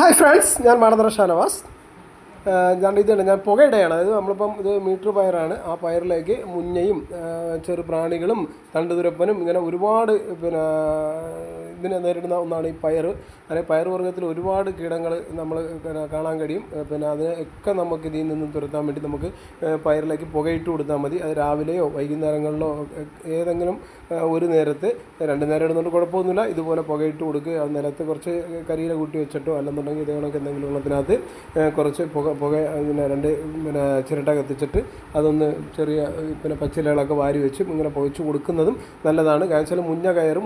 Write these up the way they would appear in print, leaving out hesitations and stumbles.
Hi friends, ഞാൻ മാടത്തറ ഷാനവാസ്. ഞാൻ പുകയിടയാണ്. അതായത് നമ്മളിപ്പം ഇത് മീറ്റർ പയറാണ്. ആ പയറിലേക്ക് മുഞ്ഞയും ചെറു പ്രാണികളും തണ്ടുതുരപ്പനും ഇങ്ങനെ ഒരുപാട് ഇതിനെ നേരിടുന്ന ഒന്നാണ് ഈ പയർ. അല്ലെങ്കിൽ പയർ വർഗ്ഗത്തിൽ ഒരുപാട് കീടങ്ങൾ നമ്മൾ കാണാൻ കഴിയും. അതിനെ ഒക്കെ നമുക്ക് ഇതിൽ നിന്നും തുരത്താൻ വേണ്ടി നമുക്ക് പയറിലേക്ക് പുകയിട്ട് കൊടുത്താൽ മതി. അത് രാവിലെയോ വൈകുന്നേരങ്ങളിലോ ഏതെങ്കിലും ഒരു നേരത്ത്, 2 നേരം ഇടുന്നുണ്ട് കുഴപ്പമൊന്നുമില്ല. ഇതുപോലെ പുകയിട്ട് കൊടുക്കുക. ആ നിലത്ത് കുറച്ച് കരിയില കൂട്ടി വെച്ചിട്ടോ അല്ലെന്നുണ്ടെങ്കിൽ ഇതേ കണക്ക് എന്തെങ്കിലും വെള്ളത്തിനകത്ത് കുറച്ച് പുക 2 ചിരട്ട കത്തിച്ചിട്ട് അതൊന്ന് ചെറിയ പച്ചിലകളൊക്കെ വാരി വെച്ചും ഇങ്ങനെ പുകച്ച് കൊടുക്കുന്നതും നല്ലതാണ്. കാരണം വെച്ചാൽ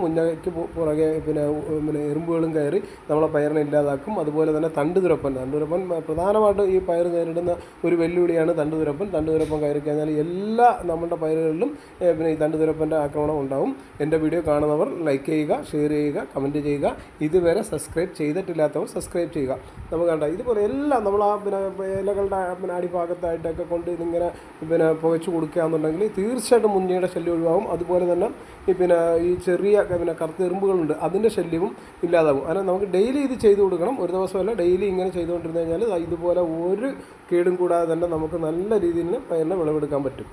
മുഞ്ഞയ്ക്ക് പുറകെ എറുമ്പുകളും കയറി നമ്മളെ പയറിനെ ഇല്ലാതാക്കും. അതുപോലെ തന്നെ തണ്ടുതുരപ്പൻ പ്രധാനമായിട്ട് ഈ പയർ നേരിടുന്ന ഒരു വെല്ലുവിളിയാണ് തണ്ടുതുരപ്പൻ കയറി കഴിഞ്ഞാൽ എല്ലാ നമ്മുടെ പയറുകളിലും ഈ തണ്ടുതുരപ്പൻ്റെ ആക്രമണം ഉണ്ടാവും. എൻ്റെ വീഡിയോ കാണുന്നവർ ലൈക്ക് ചെയ്യുക, ഷെയർ ചെയ്യുക, കമൻറ്റ് ചെയ്യുക. ഇതുവരെ സബ്സ്ക്രൈബ് ചെയ്തിട്ടില്ലാത്തവർ സബ്സ്ക്രൈബ് ചെയ്യുക. നമുക്ക് കണ്ട ഇതുപോലെ എല്ലാം നമ്മൾ ആ ഇലകളുടെ അടിഭാഗത്തായിട്ടൊക്കെ കൊണ്ട് ഇതിങ്ങനെ പുകച്ചു കൊടുക്കുകയെന്നുണ്ടെങ്കിൽ തീർച്ചയായിട്ടും മുഞ്ഞയുടെ ശല്യം ഒഴിവാകും. അതുപോലെ തന്നെ ഈ ചെറിയ കറുത്ത എറുമ്പുകളുണ്ട്, അതിൻ്റെ ശല്യവും ഇല്ലാതാകും. അങ്ങനെ നമുക്ക് ഡെയിലി ഇത് ചെയ്തു കൊടുക്കണം. ഒരു ദിവസമല്ല, ഡെയിലി ഇങ്ങനെ ചെയ്തുകൊണ്ടിരുന്നു കഴിഞ്ഞാൽ ഇതുപോലെ ഒരു കേടും കൂടാതെ തന്നെ നമുക്ക് നല്ല രീതിയിൽ പയറിനെ വിളവെടുക്കാൻ പറ്റും.